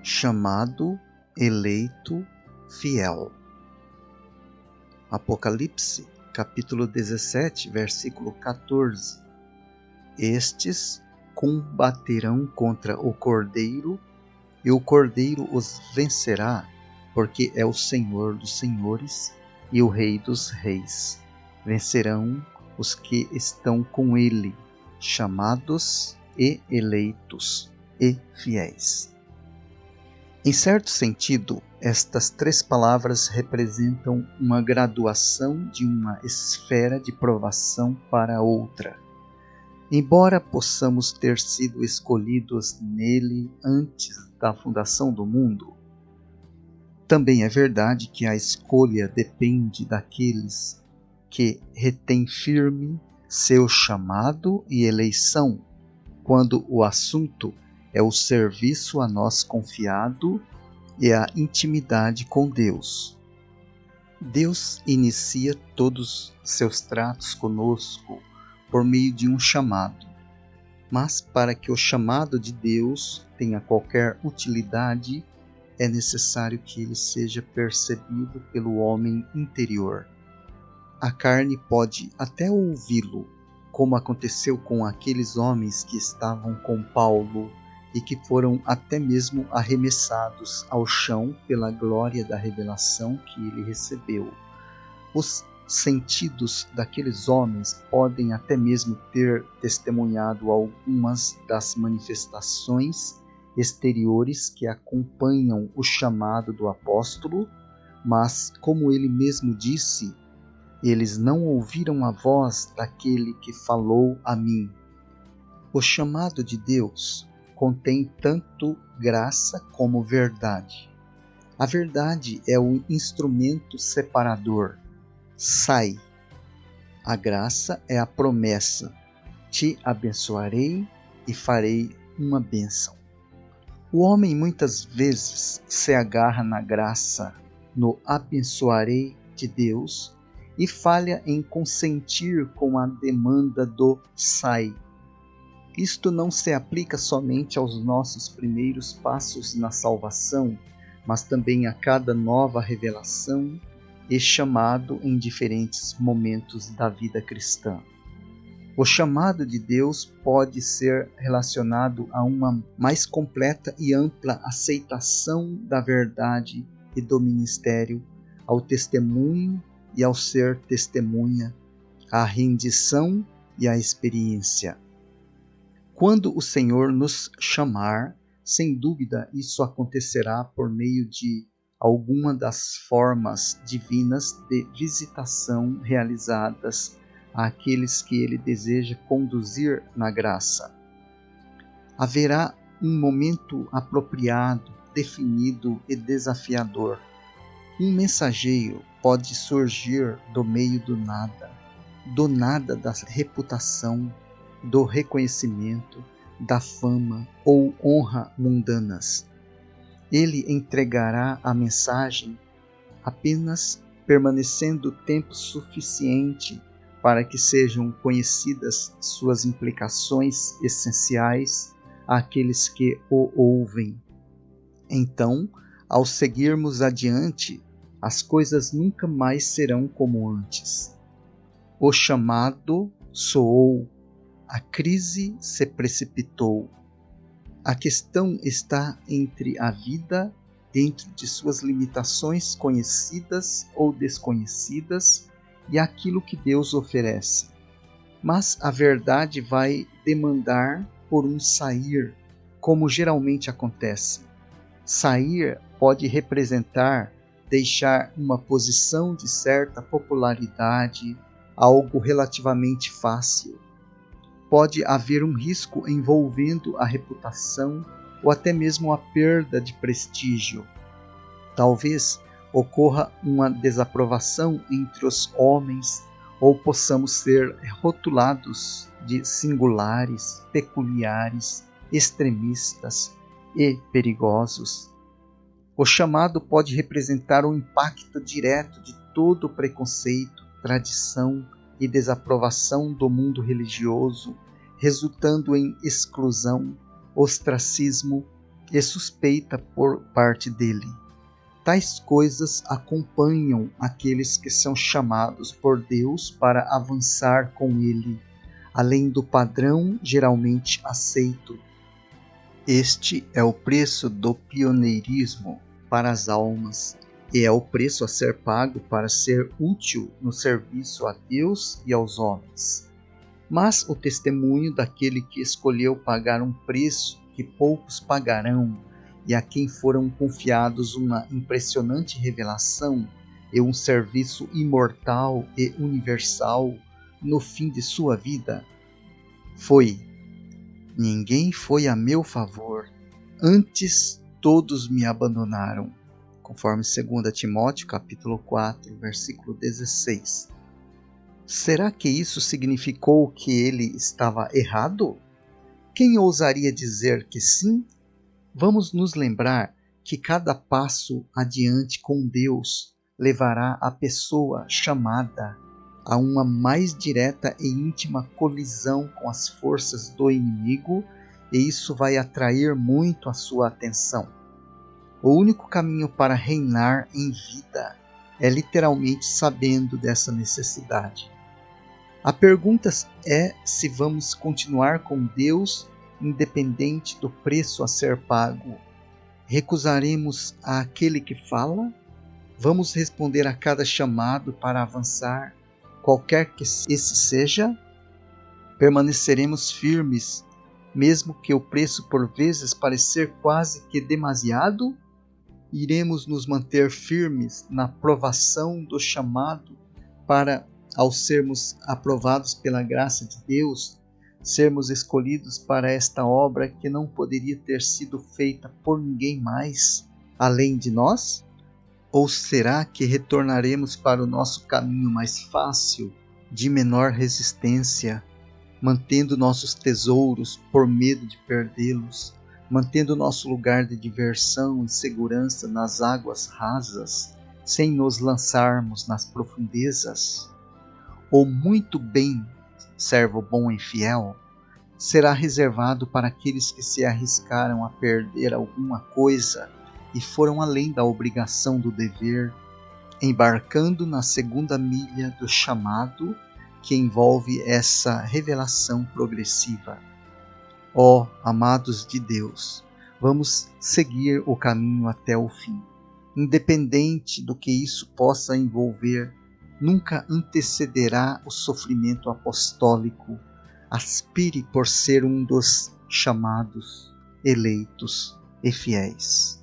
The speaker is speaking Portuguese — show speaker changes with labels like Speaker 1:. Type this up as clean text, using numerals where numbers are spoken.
Speaker 1: chamado, eleito, fiel. Apocalipse, capítulo 17, versículo 14. Estes combaterão contra o Cordeiro, e o Cordeiro os vencerá, porque é o Senhor dos senhores e o Rei dos reis. Vencerão os que estão com ele, chamados e eleitos e fiéis. Em certo sentido, estas três palavras representam uma graduação de uma esfera de provação para outra. Embora possamos ter sido escolhidos nele antes da fundação do mundo, também é verdade que a escolha depende daqueles que retêm firme seu chamado e eleição, quando o assunto é o serviço a nós confiado e a intimidade com Deus. Deus inicia todos seus tratos conosco por meio de um chamado. Mas para que o chamado de Deus tenha qualquer utilidade, é necessário que ele seja percebido pelo homem interior. A carne pode até ouvi-lo, como aconteceu com aqueles homens que estavam com Paulo e que foram até mesmo arremessados ao chão pela glória da revelação que ele recebeu. Os sentidos daqueles homens podem até mesmo ter testemunhado algumas das manifestações exteriores que acompanham o chamado do apóstolo, mas, como ele mesmo disse, eles não ouviram a voz daquele que falou a mim. O chamado de Deus contém tanto graça como verdade. A verdade é o instrumento separador. Sai. A graça é a promessa. Te abençoarei e farei uma bênção. O homem muitas vezes se agarra na graça, no abençoarei de Deus, e falha em consentir com a demanda do sai. Isto não se aplica somente aos nossos primeiros passos na salvação, mas também a cada nova revelação e chamado em diferentes momentos da vida cristã. O chamado de Deus pode ser relacionado a uma mais completa e ampla aceitação da verdade e do ministério, ao testemunho e ao ser testemunha, à rendição e à experiência. Quando o Senhor nos chamar, sem dúvida isso acontecerá por meio de alguma das formas divinas de visitação realizadas àqueles que Ele deseja conduzir na graça. Haverá um momento apropriado, definido e desafiador. Um mensageiro pode surgir do meio do nada da reputação, do reconhecimento, da fama ou honra mundanas. Ele entregará a mensagem apenas permanecendo tempo suficiente para que sejam conhecidas suas implicações essenciais àqueles que o ouvem. Então, ao seguirmos adiante, as coisas nunca mais serão como antes. O chamado soou. A crise se precipitou. A questão está entre a vida, dentro de suas limitações conhecidas ou desconhecidas, e aquilo que Deus oferece. Mas a verdade vai demandar por um sair, como geralmente acontece. Sair pode representar deixar uma posição de certa popularidade, algo relativamente fácil. Pode haver um risco envolvendo a reputação ou até mesmo a perda de prestígio. Talvez ocorra uma desaprovação entre os homens ou possamos ser rotulados de singulares, peculiares, extremistas e perigosos. O chamado pode representar um impacto direto de todo o preconceito, tradição e desaprovação do mundo religioso, resultando em exclusão, ostracismo, e suspeita por parte dele. Tais coisas acompanham aqueles que são chamados por Deus para avançar com ele, além do padrão geralmente aceito. Este é o preço do pioneirismo para as almas, e é o preço a ser pago para ser útil no serviço a Deus e aos homens. Mas o testemunho daquele que escolheu pagar um preço que poucos pagarão, e a quem foram confiados uma impressionante revelação e um serviço imortal e universal no fim de sua vida, foi: ninguém foi a meu favor, antes todos me abandonaram. Conforme 2 Timóteo capítulo 4, versículo 16. Será que isso significou que ele estava errado? Quem ousaria dizer que sim? Vamos nos lembrar que cada passo adiante com Deus levará a pessoa chamada a uma mais direta e íntima colisão com as forças do inimigo, e isso vai atrair muito a sua atenção. O único caminho para reinar em vida é literalmente sabendo dessa necessidade. A pergunta é se vamos continuar com Deus independente do preço a ser pago. Recusaremos àquele que fala? Vamos responder a cada chamado para avançar, qualquer que esse seja? Permaneceremos firmes, mesmo que o preço por vezes parecer quase que demasiado? Iremos nos manter firmes na provação do chamado para, ao sermos aprovados pela graça de Deus, sermos escolhidos para esta obra que não poderia ter sido feita por ninguém mais além de nós? Ou será que retornaremos para o nosso caminho mais fácil, de menor resistência, mantendo nossos tesouros por medo de perdê-los, mantendo nosso lugar de diversão e segurança nas águas rasas, sem nos lançarmos nas profundezas? Ou muito bem, servo bom e fiel, será reservado para aqueles que se arriscaram a perder alguma coisa e foram além da obrigação do dever, embarcando na segunda milha do chamado que envolve essa revelação progressiva. Ó, amados de Deus, vamos seguir o caminho até o fim. Independente do que isso possa envolver, nunca antecederá o sofrimento apostólico. Aspire por ser um dos chamados, eleitos e fiéis.